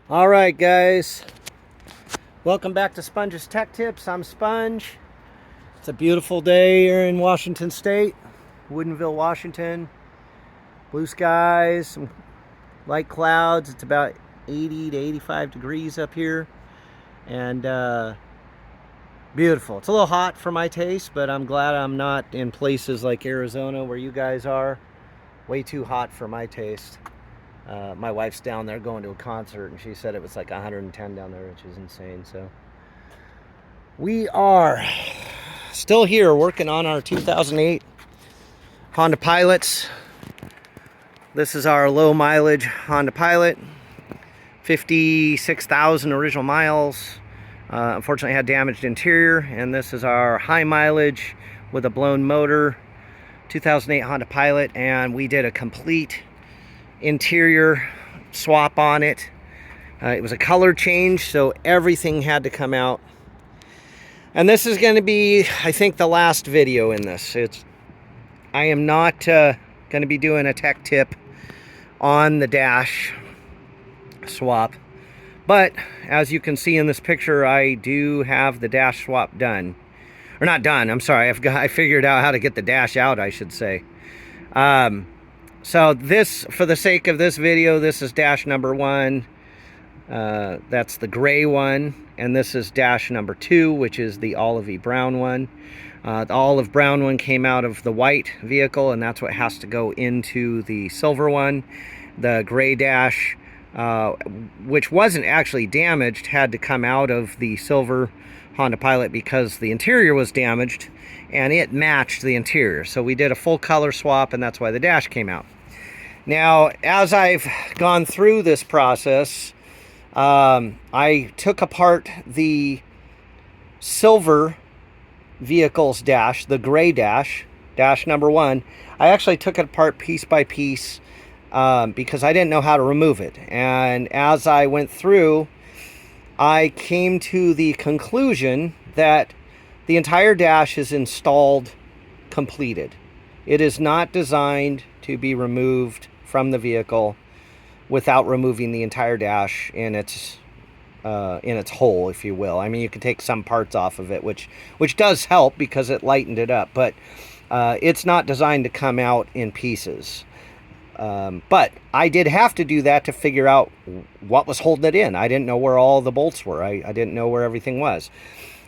All right, guys. Welcome back to Sponge's Tech Tips. I'm Sponge. It's a beautiful day here in Washington State, Woodinville, Washington. Blue skies, some light clouds. It's about 80 to 85 degrees up here. And beautiful. It's a little hot for my taste, but I'm glad I'm not in places like Arizona where you guys are. Way too hot for my taste. My wife's down there going to a concert, and she said it was like 110 down there, which is insane. So we are still here working on our 2008 Honda Pilots. This is our low mileage Honda Pilot, 56,000 original miles. Unfortunately had damaged interior, and this is our high mileage with a blown motor 2008 Honda Pilot, and we did a complete interior swap on it. It was a color change, so everything had to come out. And this is going to be, I think, the last video in this. I am not going to be doing a tech tip on the dash swap, but as you can see in this picture, I do have the dash swap done. Or not done, I'm sorry, I figured out how to get the dash out, I should say. So this, for the sake of this video, this is dash number 1. That's the gray one. And this is dash number 2, which is the olivey brown one. The olive brown one came out of the white vehicle, and that's what has to go into the silver one. The gray dash, which wasn't actually damaged, had to come out of the silver Honda Pilot because the interior was damaged and it matched the interior. So we did a full color swap, and that's why the dash came out. Now, as I've gone through this process, I took apart the silver vehicle's dash, the gray dash, dash number 1. I actually took it apart piece by piece because I didn't know how to remove it. And as I went through, I came to the conclusion that the entire dash is installed completed. It is not designed to be removed from the vehicle without removing the entire dash in its whole, if you will. I mean, you can take some parts off of it, which does help because it lightened it up, but it's not designed to come out in pieces. But I did have to do that to figure out what was holding it in. I didn't know where all the bolts were. I didn't know where everything was.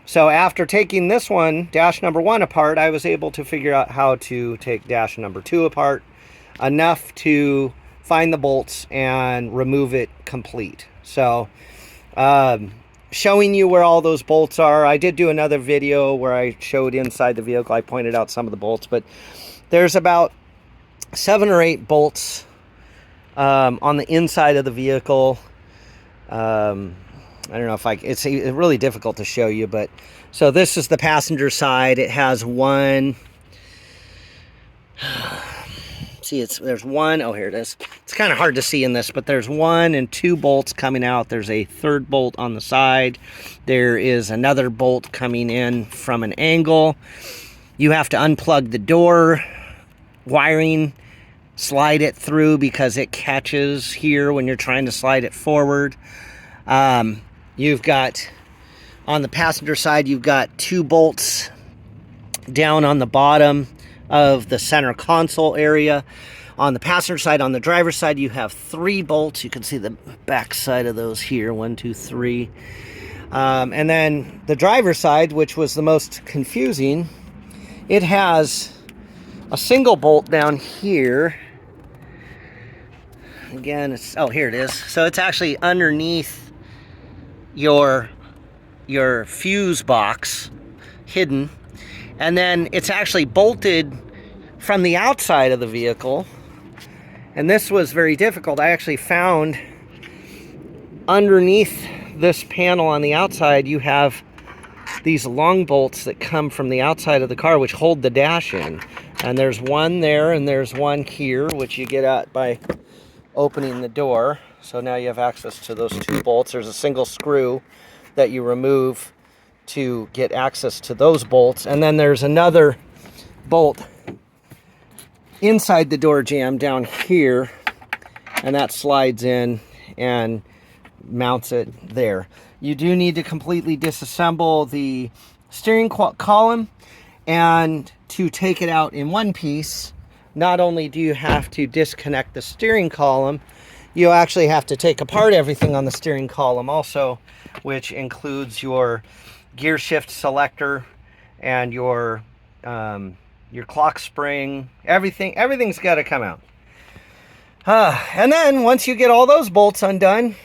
So after taking this one, dash number 1 apart, I was able to figure out how to take dash number 2 apart enough to find the bolts and remove it complete. So showing you where all those bolts are. I did do another video where I showed inside the vehicle. I pointed out some of the bolts, but there's about 7 or 8 bolts on the inside of the vehicle. I don't know if it's really difficult to show you, but so this is the passenger side. It has one, see, there's one, oh, here it is. It's kind of hard to see in this, but there's 1 and 2 bolts coming out. There's a 3rd bolt on the side. There is another bolt coming in from an angle. You have to unplug the door wiring, slide it through because it catches here when you're trying to slide it forward. You've got, on the passenger side, you've got 2 bolts down on the bottom of the center console area. On the passenger side, on the driver's side, you have 3 bolts. You can see the back side of those here, 1, 2, 3. And then the driver's side, which was the most confusing, it has a single bolt down here. Again, it's, oh, here it is. So it's actually underneath your fuse box, hidden, and then it's actually bolted from the outside of the vehicle. And this was very difficult. I actually found underneath this panel on the outside, you have these long bolts that come from the outside of the car, which hold the dash in. And there's one there, and there's one here, which you get at by opening the door. So now you have access to those 2 bolts. There's a single screw that you remove to get access to those bolts. And then there's another bolt inside the door jamb down here, and that slides in and mounts it there. You do need to completely disassemble the steering column, and to take it out in one piece, not only do you have to disconnect the steering column, you actually have to take apart everything on the steering column also, which includes your gear shift selector and your clock spring. Everything's got to come out. And then once you get all those bolts undone,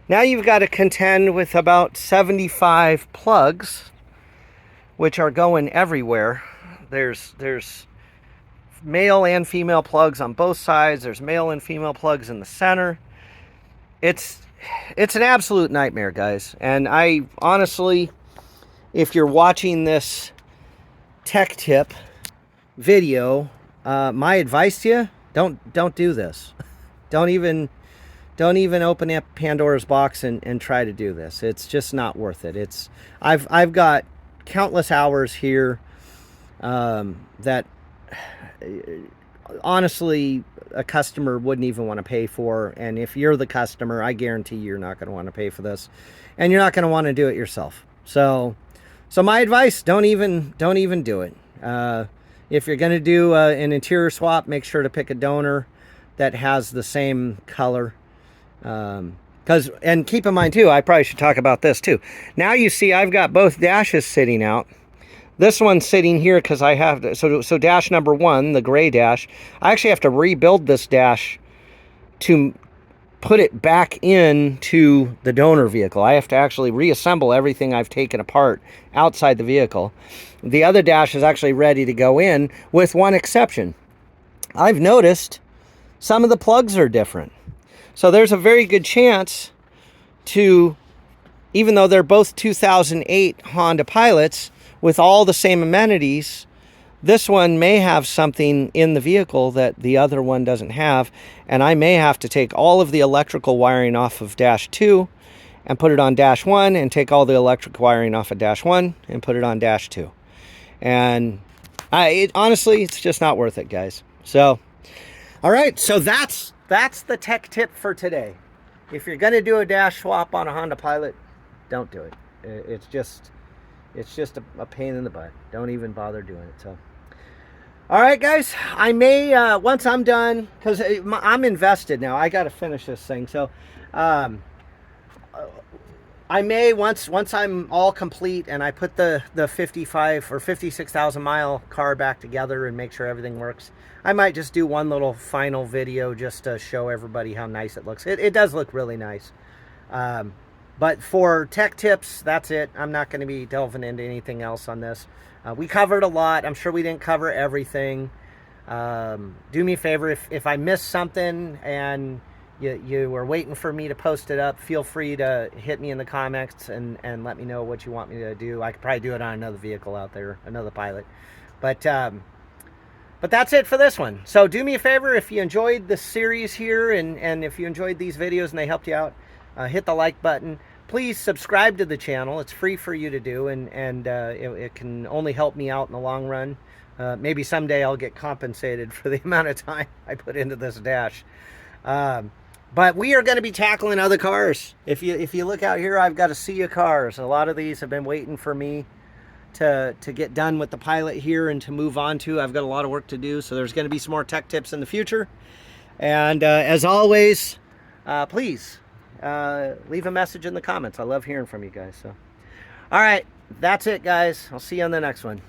now you've got to contend with about 75 plugs, which are going everywhere. There's male and female plugs on both sides. There's male and female plugs in the center. It's an absolute nightmare, guys. And I honestly, if you're watching this tech tip video, my advice to you, don't do this. Don't even open up Pandora's box and try to do this. It's just not worth it. I've got countless hours here that honestly a customer wouldn't even want to pay for, and if you're the customer, I guarantee you're not going to want to pay for this, and you're not going to want to do it yourself. So my advice, don't even do it. If you're going to do an interior swap, make sure to pick a donor that has the same color. And keep in mind too, I probably should talk about this too. Now you see I've got both dashes sitting out. This one's sitting here because I have to, so dash number 1, the gray dash, I actually have to rebuild this dash to put it back into the donor vehicle. I have to actually reassemble everything I've taken apart outside the vehicle. The other dash is actually ready to go in, with one exception. I've noticed some of the plugs are different. So there's a very good chance to, even though they're both 2008 Honda Pilots with all the same amenities, this one may have something in the vehicle that the other one doesn't have, and I may have to take all of the electrical wiring off of dash 2 and put it on dash 1, and take all the electric wiring off of dash 1 and put it on dash 2. And honestly, it's just not worth it, guys. So, all right, so that's the tech tip for today. If you're going to do a dash swap on a Honda Pilot, don't do it. It's just a pain in the butt. Don't even bother doing it. So, all right, guys, I may, once I'm done, because I'm invested now, I got to finish this thing. So, I may, once I'm all complete and I put the 55 or 56,000 mile car back together and make sure everything works, I might just do one little final video just to show everybody how nice it looks. It does look really nice. But for tech tips, that's it. I'm not going to be delving into anything else on this. We covered a lot. I'm sure we didn't cover everything. Do me a favor, if I missed something and you were waiting for me to post it up, feel free to hit me in the comments and let me know what you want me to do. I could probably do it on another vehicle out there, another Pilot. But that's it for this one. So do me a favor, if you enjoyed the series here and if you enjoyed these videos and they helped you out, hit the like button. Please subscribe to the channel. It's free for you to do, and it can only help me out in the long run. Maybe someday I'll get compensated for the amount of time I put into this dash. But we are going to be tackling other cars. If you look out here, I've got a sea of cars. A lot of these have been waiting for me to get done with the Pilot here and to move on to. I've got a lot of work to do, so there's going to be some more tech tips in the future. And as always, please leave a message in the comments. I love hearing from you guys. So, all right, that's it, guys. I'll see you on the next one.